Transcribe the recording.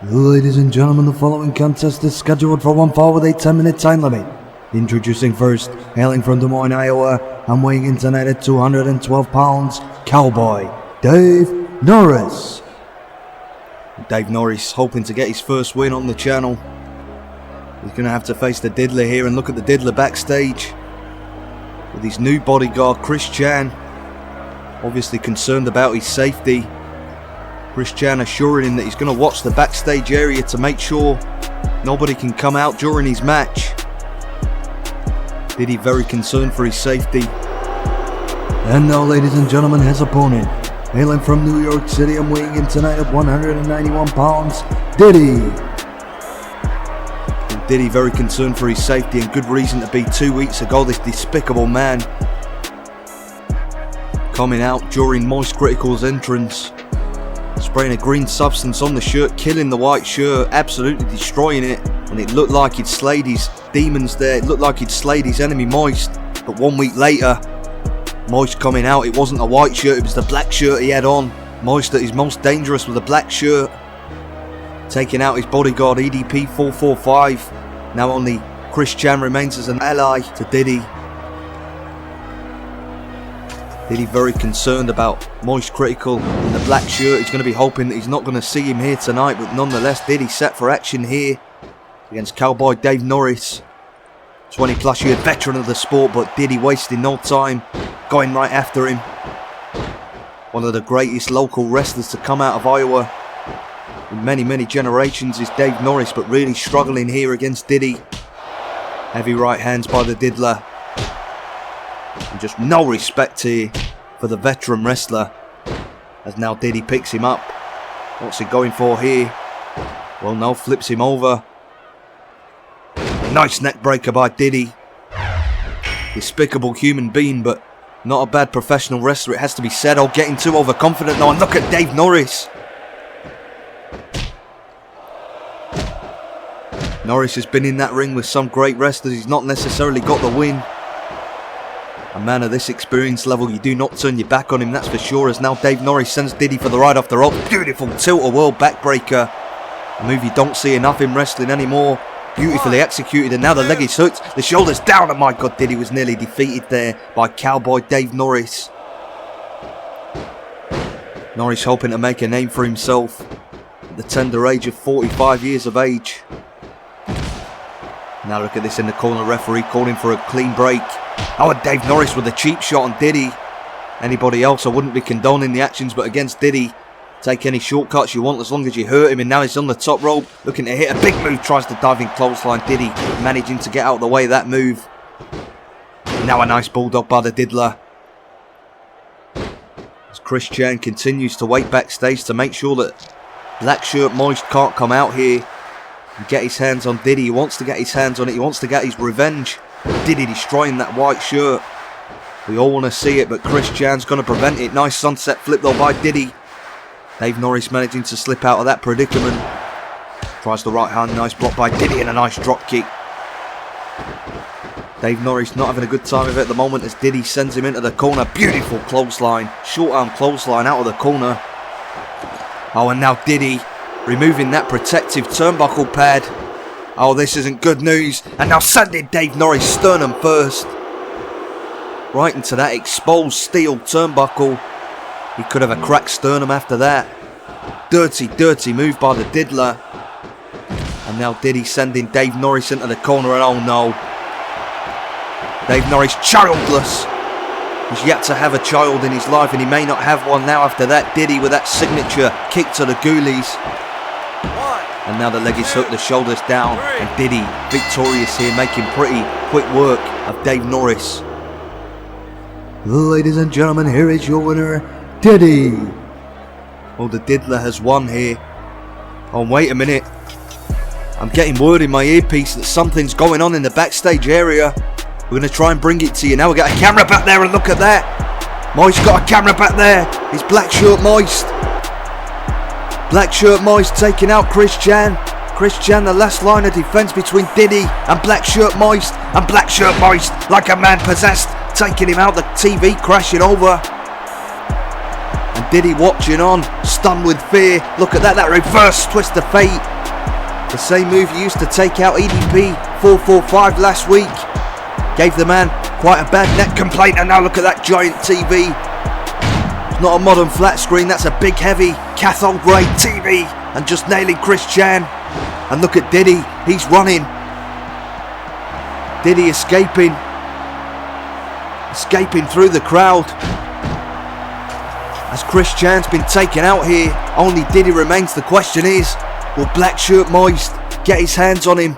Ladies and gentlemen, the following contest is scheduled for one fall with a 10-minute time limit. Introducing first, hailing from Des Moines, Iowa, and weighing in tonight at 212 pounds, Cowboy, Dave Norris. Dave Norris hoping to get his first win on the channel. He's going to have to face the Diddler here, and look at the Diddler backstage with his new bodyguard, Chris Chan, obviously concerned about his safety. Chris Chan assuring him that he's going to watch the backstage area to make sure nobody can come out during his match. Diddy very concerned for his safety. And now, ladies and gentlemen, his opponent, hailing from New York City and weighing in tonight at 191 pounds, Diddy. And Diddy very concerned for his safety, and good reason to be. 2 weeks ago, this despicable man coming out during Moist Critical's entrance, spraying a green substance on the shirt, killing the white shirt, absolutely destroying it, and it looked like he'd slayed his demons there. It looked like he'd slayed his enemy Moist. But 1 week later, Moist coming out, it wasn't a white shirt, it was the black shirt he had on. Moist at his most dangerous with a black shirt, taking out his bodyguard EDP 445. Now only Chris Chan remains as an ally to Diddy. Diddy very concerned about Moist Critical and the black shirt. He's going to be hoping that he's not going to see him here tonight, but nonetheless, Diddy set for action here against Cowboy Dave Norris, 20 plus year veteran of the sport, but Diddy wasting no time, going right after him. One of the greatest local wrestlers to come out of Iowa in many generations is Dave Norris, but really struggling here against Diddy. Heavy right hands by the Diddler. And just no respect here for the veteran wrestler, as now Diddy picks him up. What's he going for here? Well, no, flips him over. Nice neck breaker by Diddy. Despicable human being, but not a bad professional wrestler, it has to be said. Oh, getting too overconfident now, and look at Dave Norris. Norris has been in that ring with some great wrestlers. He's not necessarily got the win. A man of this experience level, you do not turn your back on him, that's for sure, as now Dave Norris sends Diddy for the ride off the rope. Beautiful tilt-a-whirl backbreaker. A move you don't see enough in wrestling anymore. Beautifully executed, and now the leg is hooked. The shoulder's down, and my God, Diddy was nearly defeated there by Cowboy Dave Norris. Norris hoping to make a name for himself at the tender age of 45 years of age. Now look at this in the corner, referee calling for a clean break. Oh, and Dave Norris with a cheap shot on Diddy. Anybody else, I wouldn't be condoning the actions, but against Diddy, take any shortcuts you want as long as you hurt him. And now he's on the top rope, looking to hit a big move, tries to dive in clothesline. Diddy managing to get out of the way of that move. Now a nice bulldog by the Diddler, as Chris Chan continues to wait backstage to make sure that Black Shirt Moist can't come out here and get his hands on Diddy. He wants to get his hands on it, he wants to get his revenge. Diddy destroying that white shirt. We all want to see it, but Chris Chan's going to prevent it. Nice sunset flip though by Diddy. Dave Norris managing to slip out of that predicament. Tries the right hand, nice block by Diddy, and a nice drop kick. Dave Norris not having a good time of it at the moment as Diddy sends him into the corner. Beautiful clothesline, short arm clothesline out of the corner. Oh, and now Diddy removing that protective turnbuckle pad. Oh, this isn't good news. And now sending Dave Norris sternum first, right into that exposed steel turnbuckle. He could have a cracked sternum after that. Dirty move by the Diddler. And now Diddy sending Dave Norris into the corner, and oh no, Dave Norris childless. He's yet to have a child in his life, and he may not have one now after that. Diddy with that signature kick to the ghoulies. And now the leg is hooked, the shoulders down, and Diddy victorious here, making pretty quick work of Dave Norris. Ladies and gentlemen, here is your winner, Diddy. Well, the Diddler has won here. Oh, wait a minute. I'm getting word in my earpiece that something's going on in the backstage area. We're going to try and bring it to you now. We got a camera back there, and look at that. Moist got a camera back there. It's Black Shirt Moist. Black Shirt Moist taking out Chris Chan. Chris Chan, the last line of defense between Diddy and Black Shirt Moist. And Black Shirt Moist, like a man possessed, taking him out, the TV crashing over. And Diddy watching on, stunned with fear. Look at that reverse twist of fate. The same move he used to take out EDP 445 last week. Gave the man quite a bad neck complaint, and now look at that giant TV. It's not a modern flat screen, that's a big heavy cathode ray TV. And just nailing Chris Chan. And look at Diddy, he's running. Diddy escaping through the crowd. As Chris Chan's been taken out here, only Diddy remains. The question is, will Black Shirt Moist get his hands on him?